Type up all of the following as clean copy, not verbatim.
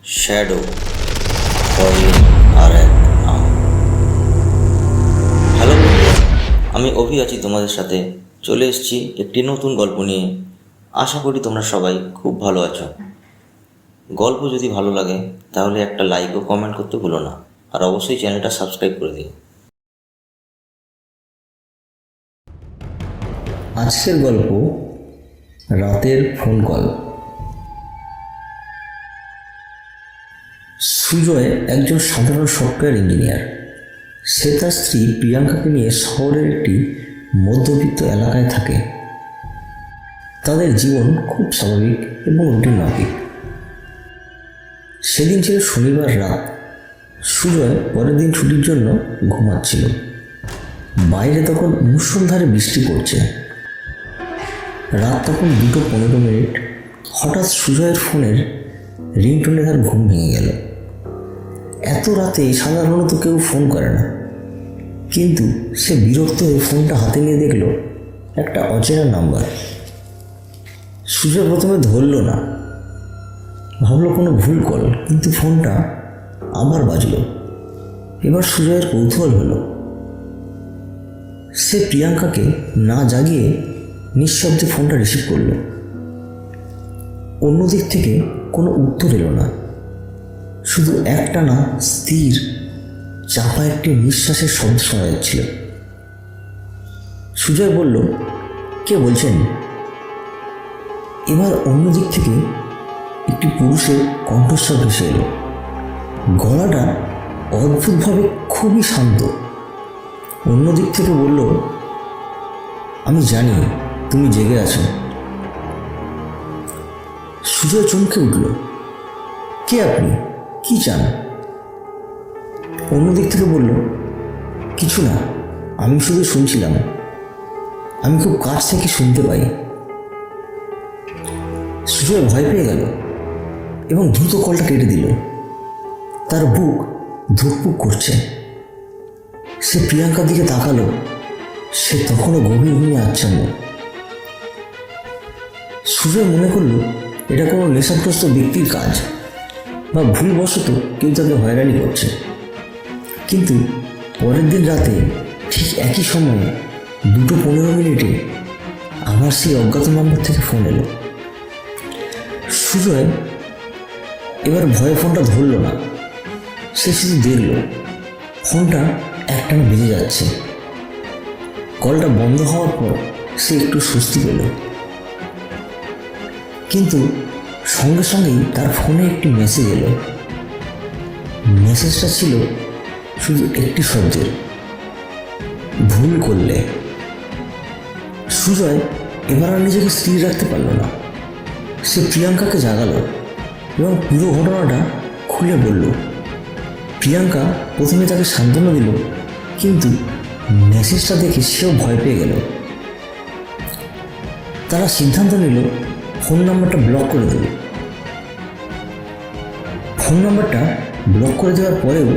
Shadow ভয়ের আর এক নাম। হ্যালো বন্ধুরা, আমি অভি আছি তোমাদের সাথে। চলে এসেছি একটি নতুন গল্প নিয়ে। আশা করি তোমরা সবাই খুব ভালো আছো। গল্প যদি ভালো লাগে তাহলে একটা লাইক ও কমেন্ট করতে ভুলো না, আর অবশ্যই চ্যানেলটা সাবস্ক্রাইব করে দিও। আজকের গল্প রাতের ফোন কল। সুজয় একজন সাধারণ সফটওয়্যার ইঞ্জিনিয়ার। সে তার স্ত্রী প্রিয়াঙ্কাকে নিয়ে শহরের একটি মধ্যবিত্ত এলাকায় থাকে। তাদের জীবন খুব স্বাভাবিক এবং রুটিন মাফিক। সেদিন ছিল শনিবার রাত। সুজয় পরের দিন ছুটির জন্য ঘুমাচ্ছিল। বাইরে তখন মুষলধারে বৃষ্টি পড়ছে। রাত তখন 2:15। হঠাৎ সুজয়ের ফোনের রিংটোনে তার ঘুম ভেঙে গেল। এত রাতে সাধারণত কেউ ফোন করে না, কিন্তু সে বিরক্ত হয়ে ফোনটা হাতে নিয়ে দেখল একটা অচেনা নাম্বার। সুজয় প্রথমে ধরল না, ভাবলো কোনো ভুল কল, কিন্তু ফোনটা আবার বাজলো। এবার সুজয়ের কৌতূহল হলো। সে প্রিয়াঙ্কাকে না জাগিয়ে নিঃশব্দে ফোনটা রিসিভ করল। অন্যদিক থেকে কোনো উত্তর এলো না, শুধু একটানা স্থির চাপা একটি নিঃশ্বাসের শব্দ শোনা যাচ্ছিল। সুজয় বলল, কে বলছেন? এবার অন্যদিক থেকে একটি পুরুষের কণ্ঠস্বর ভেসে এলো। গলাটা অদ্ভুতভাবে খুবই শান্ত। অন্যদিক থেকে বলল, আমি জানি তুমি জেগে আছো। সুজয় চমকে উঠল। কে আপনি? কি চান? অন্যদিক থেকে বলল, কিছু না, আমি শুধু শুনছিলাম। আমি খুব কাছ থেকে শুনতে পাই। সুজয় ভয় পেয়ে গেল এবং দ্রুত কলটা কেটে দিল। তার বুক ধুকপুক করছে। সে প্রিয়াঙ্কার দিকে তাকালো। সে তখনও গভীর ঘুমিয়ে আচ্ছন্ন। সুজয় মনে করল এটা কোনো নেশাগ্রস্ত ব্যক্তির কাজ, বা ভুলবশত কেউ তাকে হয়রানি করছে। কিন্তু পরের দিন রাতে ঠিক একই সময়ে 2:15 আবার সেই অজ্ঞাত নাম্বার থেকে ফোন এলো। সুজয় এবার ভয়ে ফোনটা ধরল না। সে শুধু দেখল ফোনটা একটানা বেজে যাচ্ছে। কলটা বন্ধ হওয়ার পর সে একটু স্বস্তি পেল, কিন্তু সঙ্গে সঙ্গেই তার ফোনে একটি মেসেজ এলো। মেসেজটা ছিল শুধু একটি শব্দের, ভুল করলে। সুজয় এবার আর নিজেকে স্থির রাখতে পারল না। সে প্রিয়াঙ্কাকে জাগালো এবং পুরো ঘটনাটা খুলে বলল। প্রিয়াঙ্কা প্রথমে তাকে সান্ত্বনা দিল, কিন্তু মেসেজটা দেখে সেও ভয় পেয়ে গেল। তারা সিদ্ধান্ত নিল ফোন নাম্বারটা ব্লক করে দেবে। ফোন নাম্বারটা ব্লক করে দেওয়ার পরেও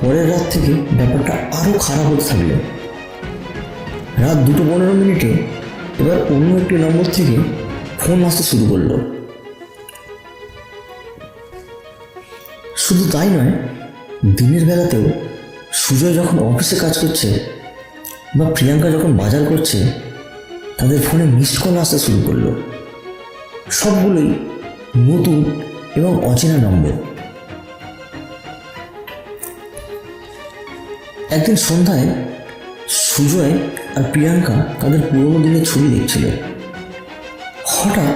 পরের রাত থেকে ব্যাপারটা আরও খারাপ হতে থাকল। রাত 2:15 এবার অন্য একটি নম্বর থেকে ফোন আসতে শুরু করলো। শুধু তাই নয়, দিনের বেলাতেও সুজয় যখন অফিসে কাজ করছে বা প্রিয়াঙ্কা যখন বাজার করছে, তাদের ফোনে মিসড কল আসতে শুরু করলো। সবগুলোই নতুন এবং অচেনা নম্বর। একদিন সন্ধ্যায় সুজয় আর প্রিয়াঙ্কা তাদের পুরোনো দিনের ছবি দেখছিল। হঠাৎ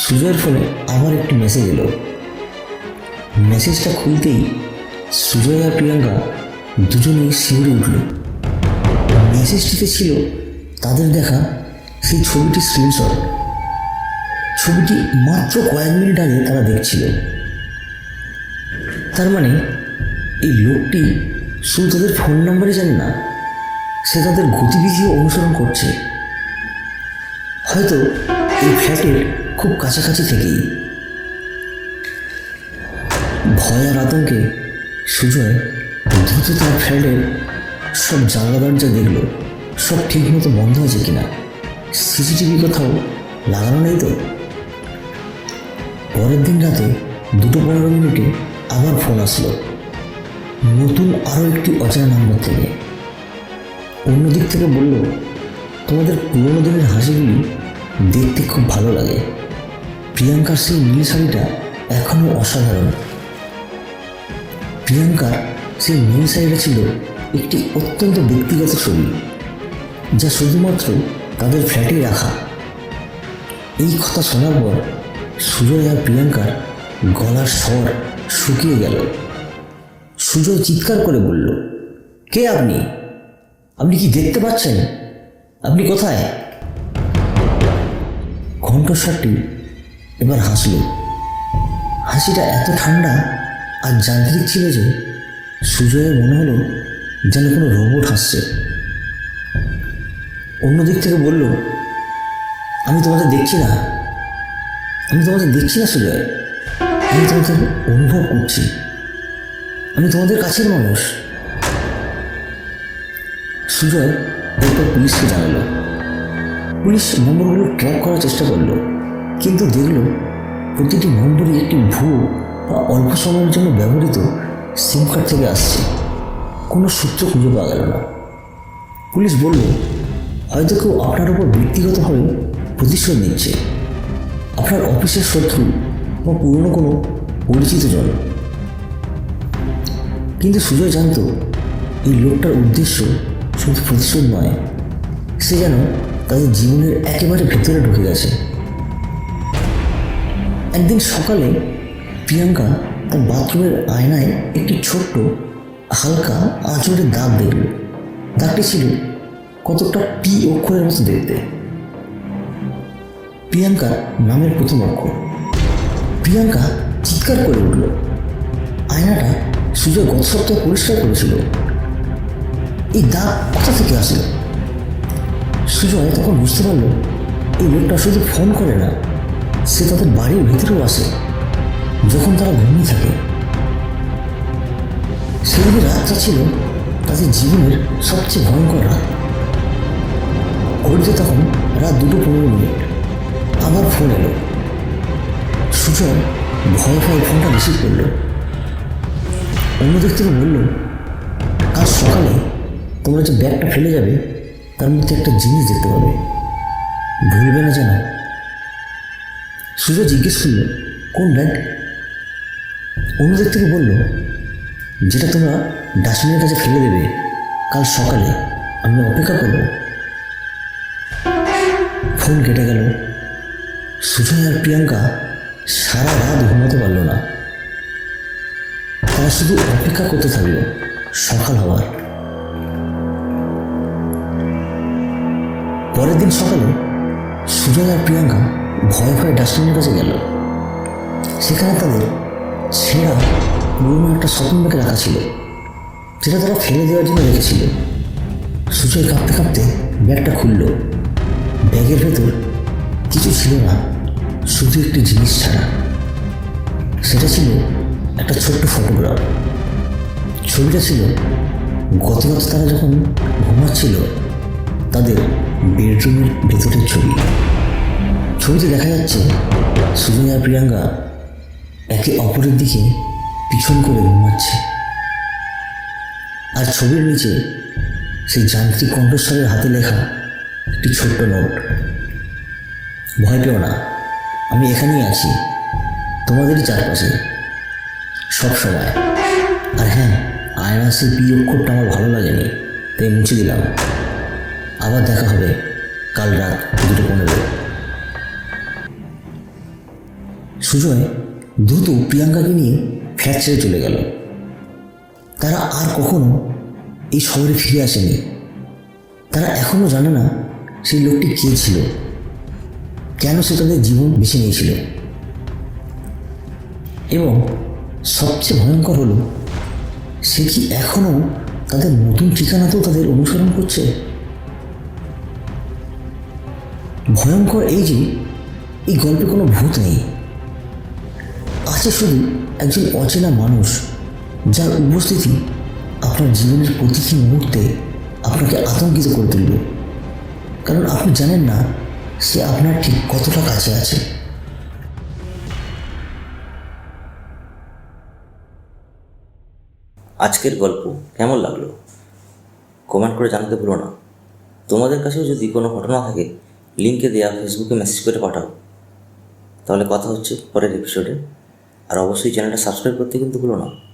সুজয়ের ফোনে আবার একটি মেসেজ এলো। মেসেজটা খুলতেই সুজয় আর প্রিয়াঙ্কা দুজনেই শিউরে উঠল। মেসেজটিতে ছিল তাদের দেখা সেই ছবিটির স্ক্রিনশট। ছবিটি মাত্র কয়েক মিনিট আগে তারা দেখছিল। তার মানে এই লোকটি শুধু তাদের ফোন নাম্বারই জানে না, সে তাদের গতিবিধিও অনুসরণ করছে, হয়তো এই ফ্ল্যাটের খুব কাছাকাছি থেকেই। ভয় আর আতঙ্কে সুজয় দ্রুত তার ফ্ল্যাটের সব জানলা দরজা দেখল, সব ঠিকমতো বন্ধ আছে কিনা, সিসিটিভি কোথাও লাগানো নেই তো। পরের দিন রাতে 2:15 আবার ফোন আসলো, নতুন আরও একটি অচেনা নাম্বার থেকে। অন্যদিক থেকে বলল, তোমাদের পুরোনো দিনের হাসিগুলি দেখতে খুব ভালো লাগে। প্রিয়াঙ্কার সেই নীল শাড়িটা এখনও অসাধারণ। প্রিয়াঙ্কার সেই নীল শাড়িটা ছিল একটি অত্যন্ত ব্যক্তিগত ছবি, যা শুধুমাত্র তাদের ফ্ল্যাটেই রাখা। এই কথা শোনার পর সুজয় আর প্রিয়াঙ্কার গলার স্বর শুকিয়ে গেল। সুজয় চিৎকার করে বলল, কে আপনি? আপনি কি দেখতে পাচ্ছেন? আপনি কোথায়? কণ্ঠস্বরটি এবার হাসল। হাসিটা এত ঠান্ডা আর যান্ত্রিক ছিল যে সুজয়ের মনে হলো যেন কোনো রোবট হাসছে। অন্যদিক থেকে বলল, আমি তোমাদের দেখছি না। আমি তোমাদের দেখছি না সুজয়, আমি তোমাদের অনুভব করছি। আমি তোমাদের কাছের মানুষ। সুজয় এরপর পুলিশকে জানালো। পুলিশ নম্বরগুলো ট্র্যাক করার চেষ্টা করলো, কিন্তু দেখল প্রতিটি নম্বরই একটি ভুয়ো বা অল্প সময়ের জন্য ব্যবহৃত সিম কার্ড থেকে আসছে। কোনো সূত্র খুঁজে পাওয়া গেল না। পুলিশ বলল, হয়তো কেউ আপনার উপর ব্যক্তিগতভাবে প্রতিশোধ নিচ্ছে, আপনার অফিসের শত্রু বা পুরনো কোনো পরিচিত জন। কিন্তু সুজয় জানত এই লোকটার উদ্দেশ্য শুধু প্রতিশোধ নয়, সে যেন তাদের জীবনের একেবারে ভেতরে ঢুকে গেছে। একদিন সকালে প্রিয়াঙ্কা তার বাথরুমের আয়নায় একটি ছোট্ট হালকা আঁচড়ের দাগ দেখল। দাগটি ছিল কতটা পি অক্ষরের মতো দেখতে। প্রিয়াঙ্কার নামের প্রথম অক্ষর। প্রিয়াঙ্কা চিৎকার করে উঠল। আয়নাটা সুজয় গত সপ্তাহে পরিষ্কার করেছিল। এই দাগ কোথা থেকে আসলো? সুজয় তখন বুঝতে পারল এই লোকটা শুধু ফোন করে না, সে তাদের বাড়ির ভিতরেও আসে যখন তারা ঘুমিয়ে থাকে। সেদিনের রাতটা ছিল তাদের জীবনের সবচেয়ে ভয়ঙ্কর রাত। ঘড়িতে তখন রাত 2:15। আবার ফোন এলো। সুজয় ভয়ে ভয়ে ফোনটা রিসিভ করল। অন্যদিক থেকে বলল, কাল সকালে তোমরা যে ব্যাগটা ফেলে যাবে তার মধ্যে একটা জিনিস দেখতে পাবে, ভুলবে না যেন। সুজয় জিজ্ঞেস করল, কোন ব্যাগ? অন্যদিক থেকে বলল, যেটা তোমরা ডাস্টবিনের কাছে ফেলে দেবে কাল সকালে, আমি অপেক্ষা করব। ফোন কেটে গেল। সুজয় আর প্রিয়াঙ্কা সারা রাত ঘুমাতে পারল না। তারা শুধু অপেক্ষা করতে থাকলো সকাল হওয়ার। পরের দিন সকালে সুজয় আর প্রিয়াঙ্কা ভয়ে ভয়ে ডাস্টবিনের কাছে গেল। সেখানে তাদের ছেঁড়া পুরনো একটা শপিং ব্যাগ রাখা ছিল, যেটা তারা ফেলে দেওয়ার জন্য রেখেছিল। সুজয় কাঁপতে কাঁপতে ব্যাগটা খুলল। ব্যাগের ভেতর কিছু ছিল না, শুধু একটি জিনিস ছাড়া। সেটা ছিল একটা ছোট্ট ফটোগ্রাফ। ছবিটা ছিল গত রাতে তারা যখন ঘুমাচ্ছিল তাদের বেডরুমের ভেতরের ছবি। ছবিতে দেখা যাচ্ছে সুজয় আর প্রিয়াঙ্কা একে অপরের দিকে পিছন করে ঘুমাচ্ছে, আর ছবির নিচে সেই যান্ত্রিক কণ্ঠস্বরের হাতে লেখা একটি ছোট্ট নোট, ভয় পেও না, আমি এখানেই আছি, তোমাদেরই চারপাশে সব সময়। আর হ্যাঁ, আয়না সেই পি অক্ষরটা আমার ভালো লাগেনি, তাই মুছে দিলাম। আবার দেখা হবে কাল রাত 2:15। সুজয় দ্রুত প্রিয়াঙ্কাকে নিয়ে ফ্ল্যাট ছেড়ে চলে গেল। তারা আর কখনো এই শহরে ফিরে আসেনি। তারা এখনও জানে না সেই লোকটি কে ছিল, কেন সে তাদের জীবন বেছে নিয়েছিল, এবং সবচেয়ে ভয়ঙ্কর হলো সে কি এখনও তাদের নতুন ঠিকানাতেও তাদের অনুসরণ করছে। ভয়ঙ্কর এই যে এই গল্পে কোনো ভূত নেই, আছে শুধু একজন অচেনা মানুষ যার উপস্থিতি আপনার জীবনের প্রতিটি মুহূর্তে আপনাকে আতঙ্কিত করে তুলবে, কারণ আপনি জানেন না সে আপনার ঠিক কতটা কাছে আছে। আজকের গল্প কেমন লাগলো কমেন্ট করে জানাতে ভুলো না। তোমাদের কাছেও যদি কোনো ঘটনা থাকে লিঙ্কে দেওয়া ফেসবুকে মেসেজ করে পাঠাও। তাহলে কথা হচ্ছে পরের এপিসোডে। আর অবশ্যই চ্যানেলটা সাবস্ক্রাইব করতে কিন্তু ভুলো না।